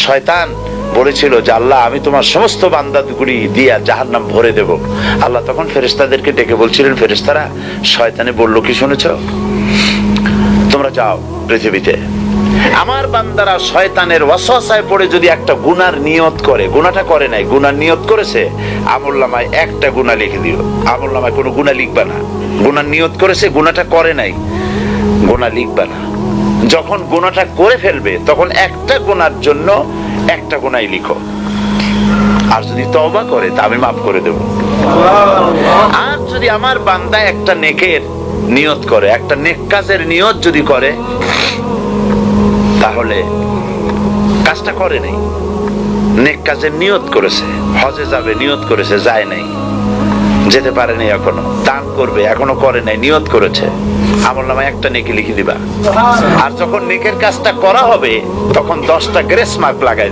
শয়তান বলেছিল যে আল্লাহ আমি তোমার সমস্ত বান্দাগুলি দিয়া জাহান্নাম ভরে দেব। আল্লাহ তখন ফেরেশতাদেরকে ডেকে বলছিলেন, ফেরেশতারা শয়তানে বলল কি শুনেছ? তোমরা যাও পৃথিবীতে, আমার বান্দারা শয়তানের ওয়াসওয়াসায় পড়ে যদি একটা গুনার নিয়ত করে, গুনাহটা করে নাই, গুনার নিয়ত করেছে, আমলনামায় একটা গুনাহ লিখে দিও। আমলনামায় কোনো গুনাহ লিখবা না। গুনার নিয়ত করেছে, গুনাহটা করে নাই, গুনাহ লিখবা না। যখন গুনাহটা করে ফেলবে তখন একটা গুনার জন্য একটা গুনাহই লিখো, আর যদি তওবা করে তা আমি মাফ করে দেব। আর যদি আমার বান্দা একটা নেকের নিয়ত করে, একটা নেক কাজের নিয়ত যদি করে, তাহলে কাজটা করে নাই, নেক কাজের নিয়ত করেছে, হজে যাবে নিয়ত করেছে, যায় নাই, যেতে পারে নাই, এখনো দান করবে এখনো করে নাই, নিয়ত করেছে, আমলনামায় একটা নেকি লিখে দিবা। আর যখন নেকের কাজটা করা হবে তখন 10টা গ্রেস মার্ক লাগাই